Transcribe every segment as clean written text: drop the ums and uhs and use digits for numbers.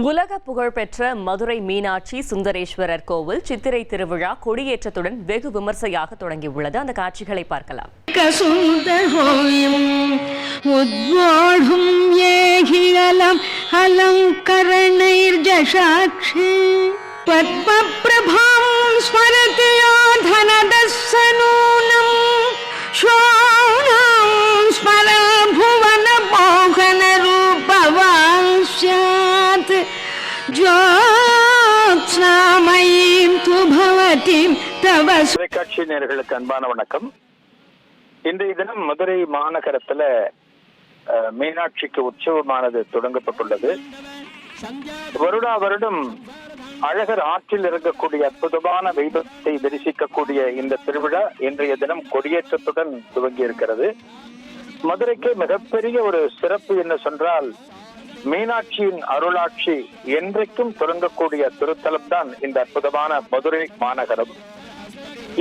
உலக புகழ்பெற்ற மதுரை மீனாட்சி சுந்தரேஸ்வரர் கோவில் சித்திரை திருவிழா கொடியேற்றத்துடன் வெகு விமர்சையாக தொடங்கியுள்ளது. அந்த காட்சிகளை பார்க்கலாம். தொலைக்காட்சி நேயர்களுக்கு அன்பான வணக்கம். இன்றைய தினம் மதுரை மாநகரத்துல மீனாட்சிக்கு உற்சவமானது தொடங்கப்பட்டுள்ளது. வருடா வருடம் அழகர் ஆற்றில் இருக்கக்கூடிய அற்புதமான வைபவத்தை தரிசிக்கக்கூடிய இந்த திருவிழா இன்றைய தினம் கொடியேற்றத்துடன் துவங்கி இருக்கிறது. மதுரைக்கு மிகப்பெரிய ஒரு சிறப்பு என்ன சொன்னால், மீனாட்சியின் அருளாட்சி என்றைக்கும் தொடங்கக்கூடிய திருத்தலம் தான் இந்த அற்புதமான மதுரை மாநகரம்.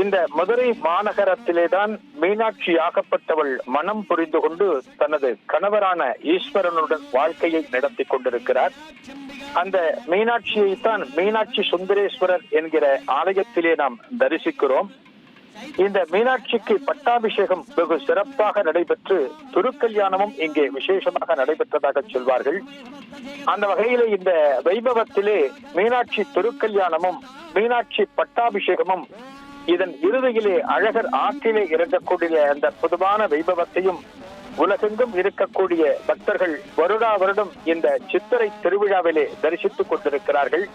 இந்த மதுரை மாநகரத்திலேதான் மீனாட்சி ஆகப்பட்டவள் மனம் புரிந்து கொண்டு தனது கணவரான ஈஸ்வரனுடன் வாழ்க்கையை நடத்தி கொண்டிருக்கிறார். அந்த மீனாட்சியைத்தான் மீனாட்சி சுந்தரேஸ்வரர் என்கிற ஆலயத்திலே நாம் தரிசிக்கிறோம். இந்த மீனாட்சிக்கு பட்டாபிஷேகம் வெகு சிறப்பாக நடைபெற்று திருக்கல்யாணமும் இங்கே விசேஷமாக நடைபெற்றதாக சொல்வார்கள். அந்த வகையிலே இந்த வைபவத்திலே மீனாட்சி திருக்கல்யாணமும் மீனாட்சி பட்டாபிஷேகமும் இதன் இறுதியிலே அழகர் ஆற்றிலே இறங்கக்கூடிய அந்த அற்புதமான வைபவத்தையும் உலகெங்கும் இருக்கக்கூடிய பக்தர்கள் வருடா வருடம் இந்த சித்திரை திருவிழாவிலே தரிசித்துக் கொண்டிருக்கிறார்கள்.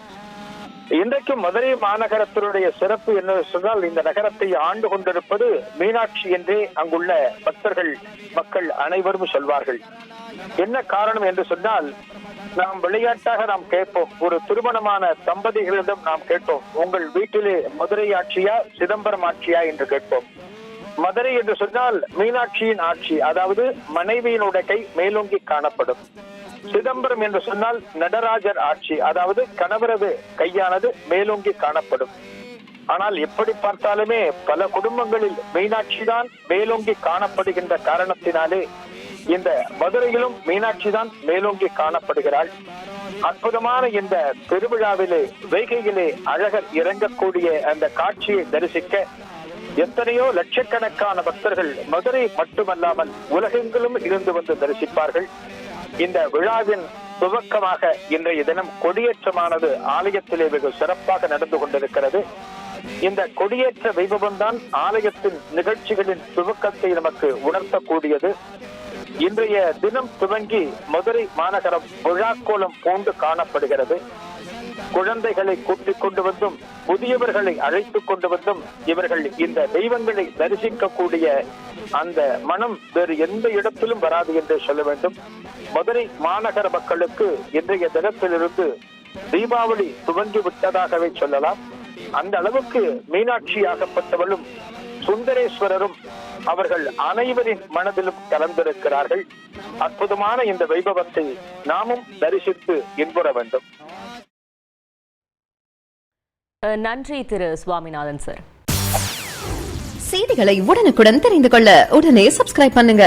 இன்றைக்கும் மதுரை மாநகரத்தினுடைய சிறப்பு என்ன சொன்னால், இந்த நகரத்தை ஆண்டு கொண்டிருப்பது மீனாட்சி என்றே அங்குள்ள பக்தர்கள் மக்கள் அனைவரும் சொல்வார்கள். என்ன காரணம் என்று சொன்னால், நாம் விளையாட்டாக நாம் கேட்போம், ஒரு திருமணமான தம்பதிகளிடம் நாம் கேட்போம், உங்கள் வீட்டிலே மதுரை ஆட்சியா சிதம்பரம் ஆட்சியா என்று கேட்போம். மதுரை என்று சொன்னால் மீனாட்சியின் ஆட்சி, அதாவது மனைவியினுடைய கை மேலோங்கி காணப்படும். சிதம்பரம் என்று சொன்னால் நடராஜர் ஆட்சி, அதாவது கணவரது கையானது மேலோங்கி காணப்படும். ஆனால் எப்படி பார்த்தாலுமே பல குடும்பங்களில் மீனாட்சி தான் மேலோங்கி காணப்படுகின்ற காரணத்தினாலே இந்த மதுரையிலும் மீனாட்சி தான் மேலோங்கி காணப்படுகிறாள். அற்புதமான இந்த திருவிழாவிலே வைகையிலே அழகர் இறங்கக்கூடிய அந்த காட்சியை தரிசிக்க எத்தனையோ லட்சக்கணக்கான பக்தர்கள் மதுரை மட்டுமல்லாமல் உலகெங்கிலும் இருந்து வந்து தரிசிப்பார்கள். இந்த விழாவின் துவக்கமாக இன்றைய தினம் கொடியேற்றமானது ஆலயத்திலே வெகு சிறப்பாக நடந்து கொண்டிருக்கிறது. இந்த கொடியேற்ற வைபவம் தான் ஆலயத்தின் நிகழ்ச்சிகளின் துவக்கத்தை நமக்கு உணர்த்தக்கூடியது. இன்றைய தினம் துவங்கி மதுரை மாநகரம் விழாக்கோலம் பூண்டு காணப்படுகிறது. குழந்தைகளை கூட்டிக் கொண்டு வந்தும் புதியவர்களை அழைத்துக் கொண்டு வந்தும் இவர்கள் இந்த தெய்வங்களை தரிசிக்கக்கூடிய அந்த மனம் வேறு எந்த இடத்திலும் வராது என்று சொல்ல வேண்டும். மதுரை மாநகர மக்களுக்கு இன்றைய தினத்திலிருந்து தீபாவளி துவங்கி விட்டதாகவே சொல்லலாம். அந்த அளவுக்கு மீனாட்சி ஆகப்பட்டவளும் சுந்தரேஸ்வரரும் அவர்கள் அனைவரின் மனதிலும் கலந்திருக்கிறார்கள். அற்புதமான இந்த வைபவத்தை நாமும் தரிசித்து இன்புற வேண்டும். நன்றி திரு சுவாமிநாதன் சார். செய்திகளை உடனுக்குடன் தெரிந்து கொள்ள உடனே சப்ஸ்கிரைப் பண்ணுங்க.